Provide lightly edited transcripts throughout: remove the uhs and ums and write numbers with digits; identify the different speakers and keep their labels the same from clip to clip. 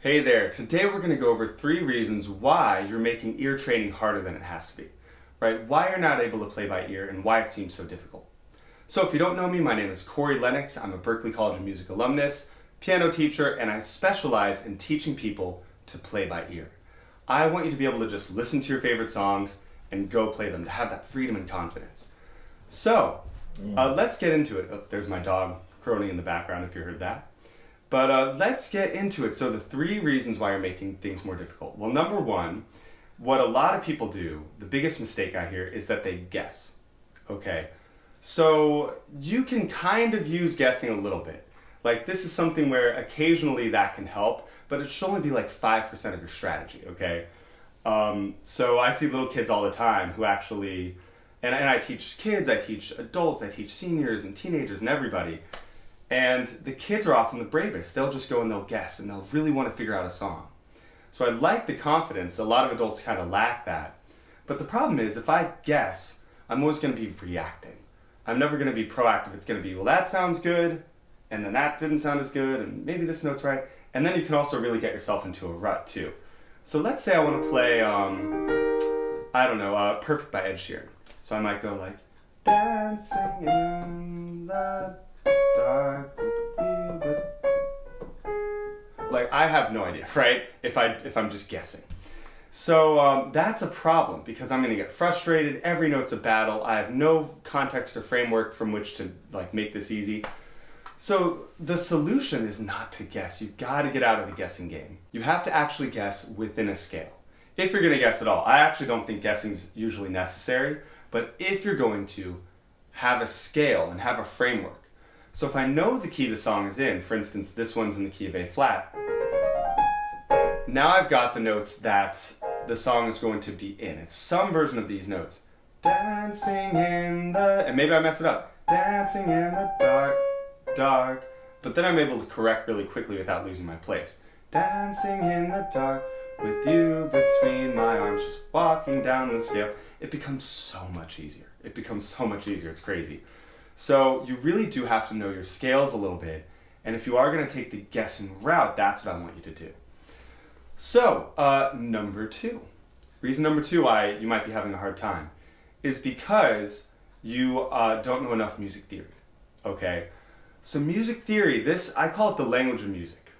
Speaker 1: Hey there, today we're going to go over 3 reasons why you're making ear training harder than it has to be, right? Why you're not able to play by ear and why it seems so difficult. So if you don't know me, my name is Corey Lennox. I'm a Berklee College of Music alumnus, piano teacher, and I specialize in teaching people to play by ear. I want you to be able to just listen to your favorite songs and go play them, to have that freedom and confidence. So, let's get into it. Oh, there's my dog groaning in the background if you heard that. But let's get into it. So the 3 reasons why you're making things more difficult. Well, number 1, what a lot of people do, the biggest mistake I hear, is that they guess. Okay, so you can kind of use guessing a little bit. Like, this is something where occasionally that can help, but it should only be like 5% of your strategy, okay? So I see little kids all the time who actually, and I teach kids, I teach adults, I teach seniors and teenagers and everybody. And the kids are often the bravest. They'll just go and they'll guess and they'll really want to figure out a song. So I like the confidence. A lot of adults kind of lack that. But the problem is, if I guess, I'm always going to be reacting. I'm never going to be proactive. It's going to be, well, that sounds good, and then that didn't sound as good, and maybe this note's right. And then you can also really get yourself into a rut too. So let's say I want to play, Perfect by Ed Sheeran. So I might go like, dancing in the dark with you, but like, I have no idea, right? If I'm just guessing. So that's a problem, because I'm going to get frustrated. Every note's a battle. I have no context or framework from which to like make this easy. So the solution is not to guess. You've got to get out of the guessing game. You have to actually guess within a scale. If you're going to guess at all. I actually don't think guessing is usually necessary, but if you're going to have a scale and have a framework. So if I know the key the song is in, for instance, this one's in the key of A flat, now I've got the notes that the song is going to be in. It's some version of these notes. Dancing in the, and maybe I mess it up. Dancing in the dark, dark. But then I'm able to correct really quickly without losing my place. Dancing in the dark with you between my arms, just walking down the scale. It becomes so much easier. It becomes so much easier. It's crazy. So you really do have to know your scales a little bit, and if you are going to take the guessing route, that's what I want you to do. So, reason number 2 why you might be having a hard time is because you don't know enough music theory, okay? So music theory, I call it the language of music.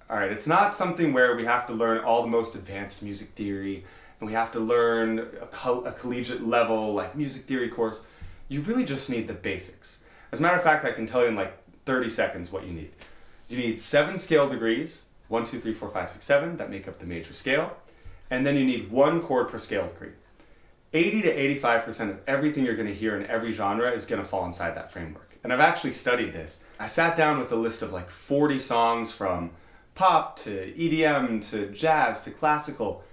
Speaker 1: All right, it's not something where we have to learn all the most advanced music theory, and we have to learn a collegiate level, like music theory course. You really just need the basics. As a matter of fact, I can tell you in like 30 seconds what you need. You need 7 scale degrees, 1, 2, 3, 4, 5, 6, 7, that make up the major scale. And then you need 1 chord per scale degree. 80 to 85% of everything you're going to hear in every genre is going to fall inside that framework. And I've actually studied this. I sat down with a list of like 40 songs from pop to EDM to jazz to classical.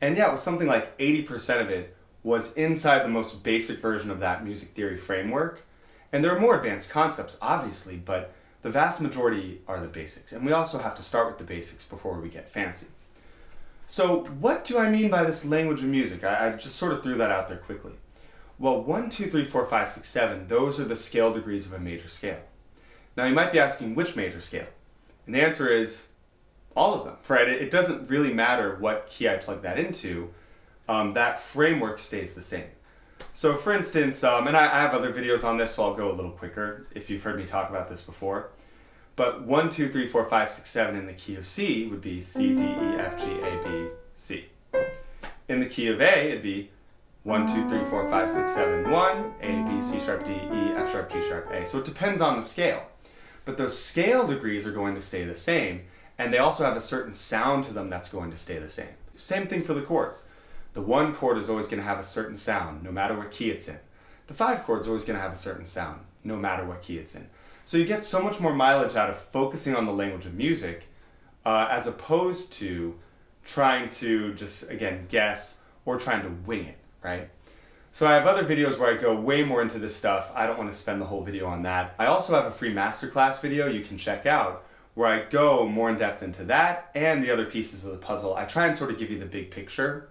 Speaker 1: And yeah, it was something like 80% of it was inside the most basic version of that music theory framework. And there are more advanced concepts, obviously, but the vast majority are the basics. And we also have to start with the basics before we get fancy. So what do I mean by this language of music? I just sort of threw that out there quickly. Well, 1, 2, 3, 4, 5, 6, 7, those are the scale degrees of a major scale. Now you might be asking, which major scale? And the answer is all of them, right? It doesn't really matter what key I plug that into. That framework stays the same. So for instance, and I have other videos on this, so I'll go a little quicker if you've heard me talk about this before. But 1, 2, 3, 4, 5, 6, 7 in the key of C would be C, D, E, F, G, A, B, C. In the key of A, it'd be 1, 2, 3, 4, 5, 6, 7, 1, A, B, C sharp, D, E, F sharp, G sharp, A. So it depends on the scale. But those scale degrees are going to stay the same, and they also have a certain sound to them that's going to stay the same. Same thing for the chords. The 1 chord is always going to have a certain sound, no matter what key it's in. The 5 chord is always going to have a certain sound, no matter what key it's in. So you get so much more mileage out of focusing on the language of music, as opposed to trying to just, again, guess or trying to wing it, right? So I have other videos where I go way more into this stuff. I don't want to spend the whole video on that. I also have a free masterclass video you can check out where I go more in depth into that and the other pieces of the puzzle. I try and sort of give you the big picture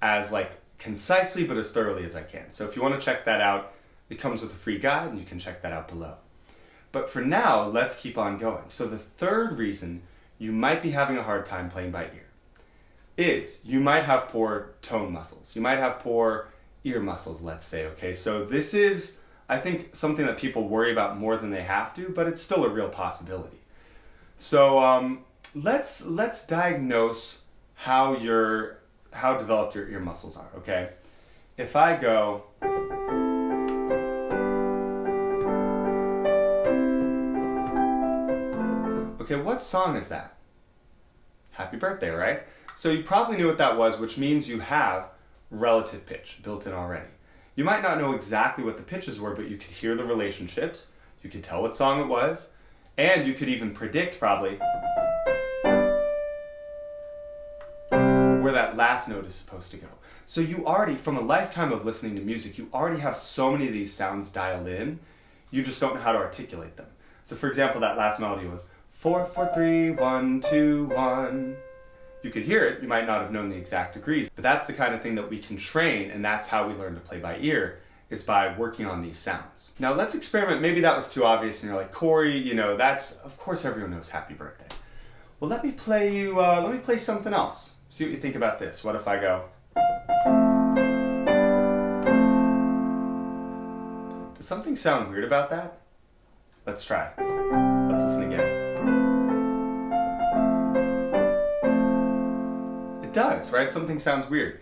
Speaker 1: as like concisely but as thoroughly as I can. So if you want to check that out, it comes with a free guide and you can check that out below. But for now, let's keep on going. So the third reason you might be having a hard time playing by ear is you might have poor tone muscles. You might have poor ear muscles, let's say, okay? So this is, I think, something that people worry about more than they have to, but it's still a real possibility. So let's diagnose how developed your ear muscles are, okay? If I go, okay, what song is that? Happy Birthday, right? So you probably knew what that was, which means you have relative pitch built in already. You might not know exactly what the pitches were, but you could hear the relationships, you could tell what song it was, and you could even predict probably where that last note is supposed to go. So you already, from a lifetime of listening to music, you already have so many of these sounds dialed in, you just don't know how to articulate them. So for example, that last melody was 4, 4, 3, 1, 2, 1. You could hear it, you might not have known the exact degrees, but that's the kind of thing that we can train, and that's how we learn to play by ear, is by working on these sounds. Now let's experiment. Maybe that was too obvious and you're like, Corey, you know, that's, of course everyone knows Happy Birthday. Well, let me play something else. See what you think about this. What if I go? Does something sound weird about that? Let's try. Let's listen again. It does, right? Something sounds weird.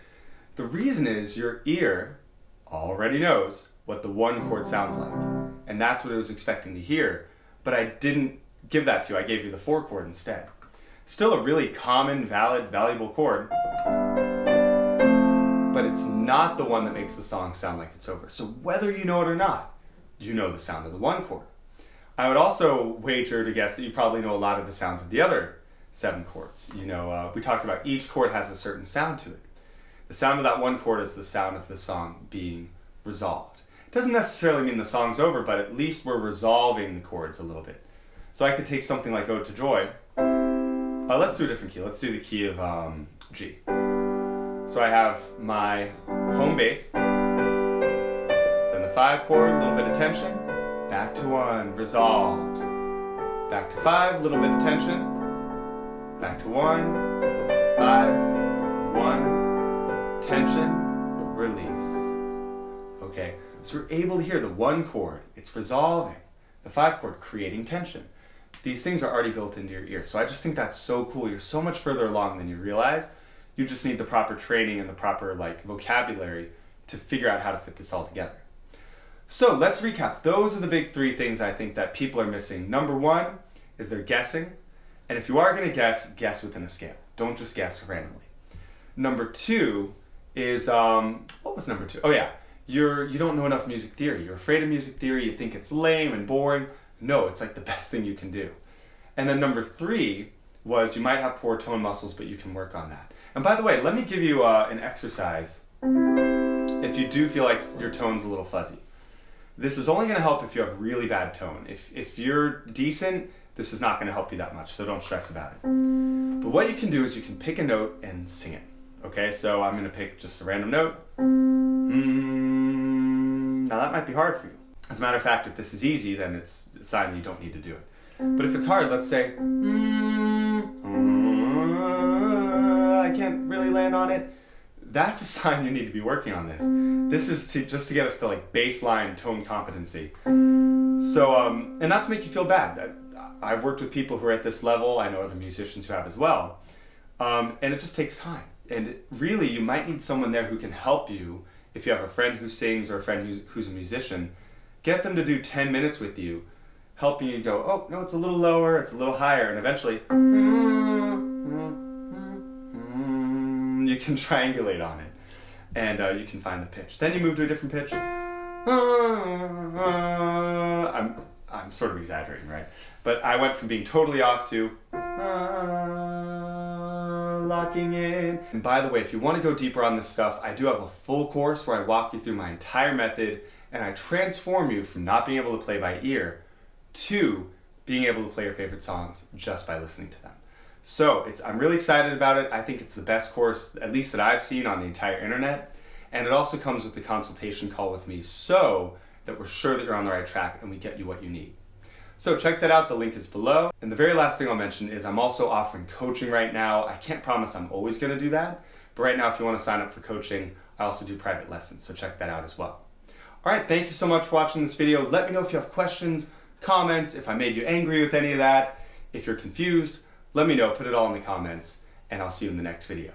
Speaker 1: The reason is your ear already knows what the one chord sounds like. And that's what it was expecting to hear. But I didn't give that to you. I gave you the 4 chord instead. Still a really common, valid, valuable chord. But it's not the one that makes the song sound like it's over. So whether you know it or not, you know the sound of the 1 chord. I would also wager to guess that you probably know a lot of the sounds of the other 7 chords. You know, we talked about each chord has a certain sound to it. The sound of that 1 chord is the sound of the song being resolved. It doesn't necessarily mean the song's over, but at least we're resolving the chords a little bit. So I could take something like Ode to Joy. Let's do a different key. Let's do the key of G. So I have my home bass, then the 5 chord, a little bit of tension, back to 1, resolved, back to 5, a little bit of tension, back to 1, 5, 1, tension, release. Okay, so we're able to hear the 1 chord, it's resolving, the 5 chord creating tension. These things are already built into your ear. So I just think that's so cool. You're so much further along than you realize. You just need the proper training and the proper vocabulary to figure out how to fit this all together. So let's recap. Those are the big 3 things I think that people are missing. Number 1 is they're guessing. And if you are going to guess within a scale. Don't just guess randomly. Number 2 is, what was number 2? Oh yeah, you don't know enough music theory. You're afraid of music theory. You think it's lame and boring. No, it's like the best thing you can do. And then number 3 was you might have poor tone muscles, but you can work on that. And by the way, let me give you an exercise if you do feel like your tone's a little fuzzy. This is only going to help if you have really bad tone. If you're decent, this is not going to help you that much, so don't stress about it. But what you can do is you can pick a note and sing it. Okay, so I'm going to pick just a random note. Now that might be hard for you. As a matter of fact, if this is easy, then it's a sign that you don't need to do it. But if it's hard, let's say, I can't really land on it. That's a sign you need to be working on this. This is just to get us to baseline tone competency. So, and not to make you feel bad. I've worked with people who are at this level. I know other musicians who have as well. And it just takes time. And really, you might need someone there who can help you. If you have a friend who sings or a friend who's a musician, get them to do 10 minutes with you, helping you go, oh, no, it's a little lower, it's a little higher, and eventually, you can triangulate on it, and you can find the pitch. Then you move to a different pitch. I'm sort of exaggerating, right? But I went from being totally off to locking in. And by the way, if you want to go deeper on this stuff, I do have a full course where I walk you through my entire method, and I transform you from not being able to play by ear to being able to play your favorite songs just by listening to them. So I'm really excited about it. I think it's the best course, at least that I've seen on the entire internet. And it also comes with the consultation call with me so that we're sure that you're on the right track and we get you what you need. So check that out, the link is below. And the very last thing I'll mention is I'm also offering coaching right now. I can't promise I'm always gonna do that, but right now if you wanna sign up for coaching, I also do private lessons, so check that out as well. All right, thank you so much for watching this video. Let me know if you have questions, comments, if I made you angry with any of that. If you're confused, let me know, put it all in the comments, and I'll see you in the next video.